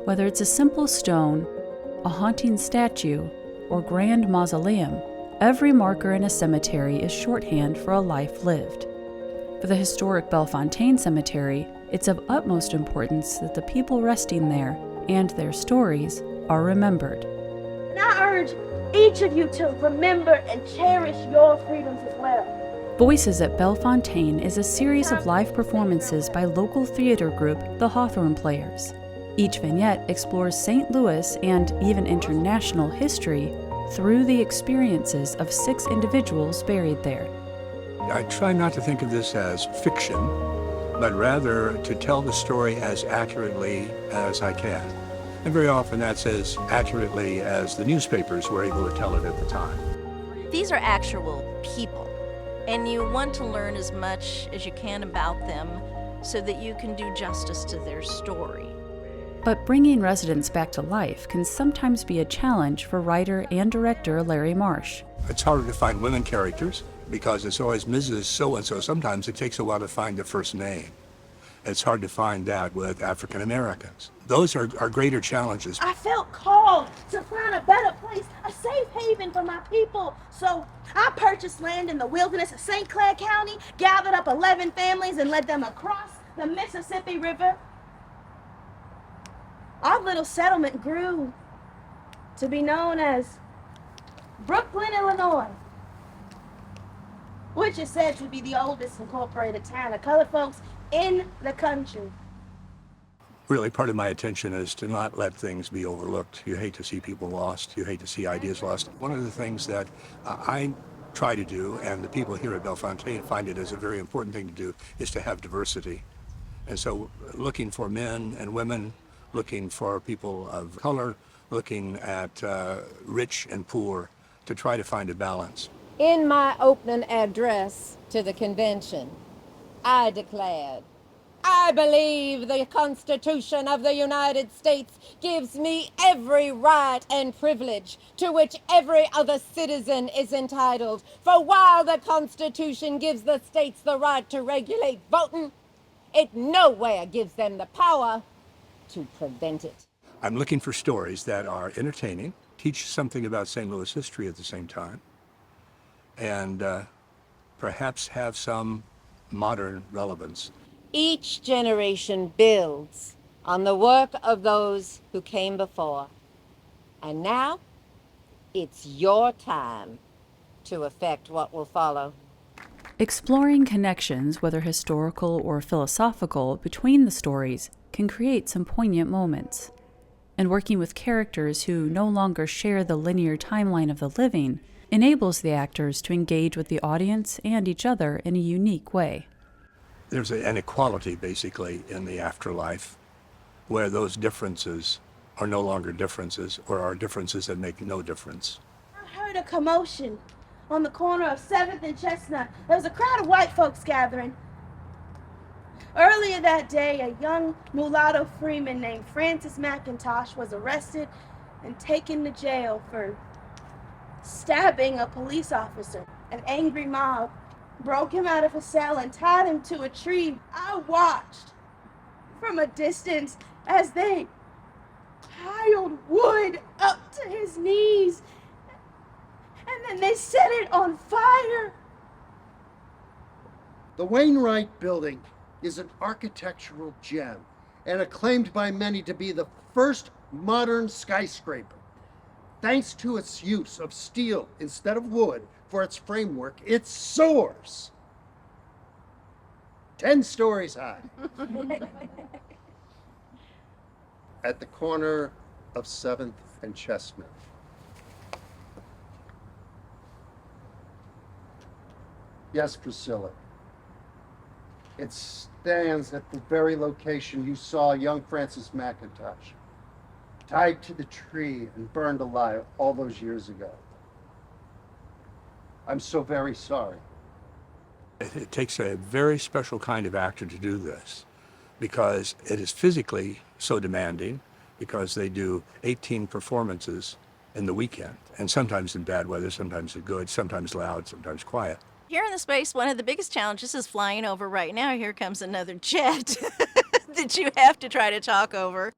Whether it's a simple stone, a haunting statue, or grand mausoleum, every marker in a cemetery is shorthand for a life lived. For the historic Bellefontaine Cemetery, it's of utmost importance that the people resting there and their stories are remembered. And I urge each of you to remember and cherish your freedoms as well. Voices at Bellefontaine is a series of live performances by local theater group the Hawthorne Players. Each vignette explores St. Louis and even international history through the experiences of 6 individuals buried there. I try not to think of this as fiction, but rather to tell the story as accurately as I can. And very often that's as accurately as the newspapers were able to tell it at the time. These are actual people, and you want to learn as much as you can about them so that you can do justice to their story. But bringing residents back to life can sometimes be a challenge for writer and director Larry Marsh. It's harder to find women characters because it's always Mrs. So-and-so. Sometimes it takes a while to find the first name. It's hard to find that with African Americans. Those are greater challenges. I felt called to find a better place, a safe haven for my people. So I purchased land in the wilderness of St. Clair County, gathered up 11 families and led them across the Mississippi River. Our little settlement grew to be known as Brooklyn, Illinois, which is said to be the oldest incorporated town of colored folks in the country. Really, part of my attention is to not let things be overlooked. You hate to see people lost. You hate to see ideas lost. One of the things that I try to do, and the people here at Bellefontaine find it as a very important thing to do, is to have diversity. And so looking for men and women, looking for people of color, looking at rich and poor, to try to find a balance. In my opening address to the convention, I declared, I believe the Constitution of the United States gives me every right and privilege to which every other citizen is entitled. For while the Constitution gives the states the right to regulate voting, it nowhere gives them the power to prevent it. I'm looking for stories that are entertaining, teach something about St. Louis history at the same time, and perhaps have some modern relevance. Each generation builds on the work of those who came before. And now, it's your time to affect what will follow. Exploring connections, whether historical or philosophical, between the stories can create some poignant moments. And working with characters who no longer share the linear timeline of the living enables the actors to engage with the audience and each other in a unique way. There's an equality, basically, in the afterlife, where those differences are no longer differences, or are differences that make no difference. I heard a commotion on the corner of 7th and Chestnut. There was a crowd of white folks gathering. Earlier that day, a young mulatto freeman named Francis McIntosh was arrested and taken to jail for stabbing a police officer. An angry mob broke him out of his cell and tied him to a tree. I watched from a distance as they piled wood up to his knees, and then they set it on fire. The Wainwright Building is an architectural gem and acclaimed by many to be the first modern skyscraper. Thanks to its use of steel instead of wood for its framework, it soars 10 stories high. At the corner of 7th and Chestnut. Yes, Priscilla. It stands at the very location you saw young Francis McIntosh tied to the tree and burned alive all those years ago. I'm so very sorry. It takes a very special kind of actor to do this because it is physically so demanding, because they do 18 performances in the weekend, and sometimes in bad weather, sometimes in good, sometimes loud, sometimes quiet. Here in the space, one of the biggest challenges is flying over right now. Here comes another jet that you have to try to talk over.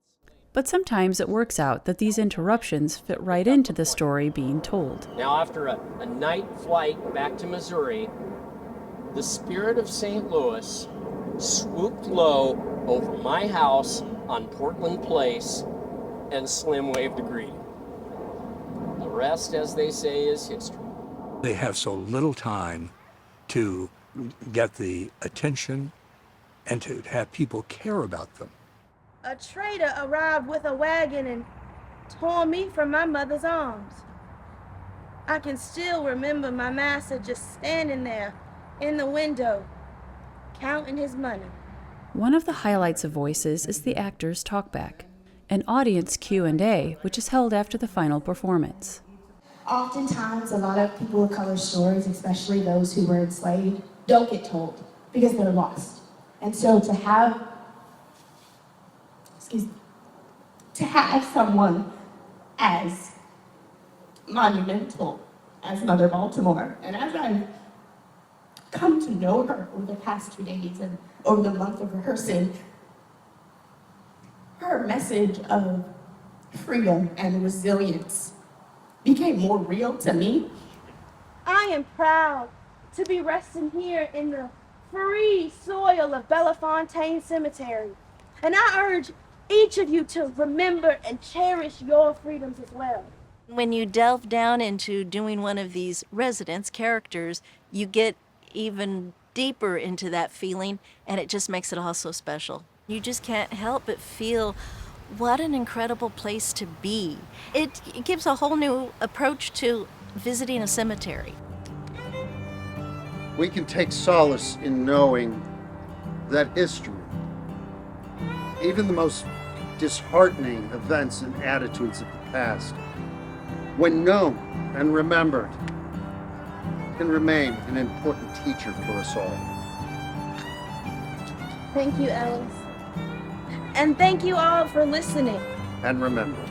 But sometimes it works out that these interruptions fit right into the story being told. Now, after a night flight back to Missouri, the spirit of St. Louis swooped low over my house on Portland Place, and Slim waved a greeting. The rest, as they say, is history. They have so little time to get the attention and to have people care about them. A trader arrived with a wagon and tore me from my mother's arms. I can still remember my master just standing there in the window, counting his money. One of the highlights of Voices is the actors' talkback, an audience Q&A which is held after the final performance. Oftentimes, a lot of people of color stories, especially those who were enslaved, don't get told because they're lost. And so to have someone as monumental as Mother Baltimore, and as I've come to know her over the past 2 days and over the month of rehearsing, her message of freedom and resilience became more real to me. I am proud to be resting here in the free soil of Bellefontaine Cemetery, and I urge each of you to remember and cherish your freedoms as well. When you delve down into doing one of these residents' characters, you get even deeper into that feeling, and it just makes it all so special. You just can't help but feel what an incredible place to be. It gives a whole new approach to visiting a cemetery. We can take solace in knowing that history, even the most disheartening events and attitudes of the past, when known and remembered, can remain an important teacher for us all. Thank you, Ellis. And thank you all for listening. And remember,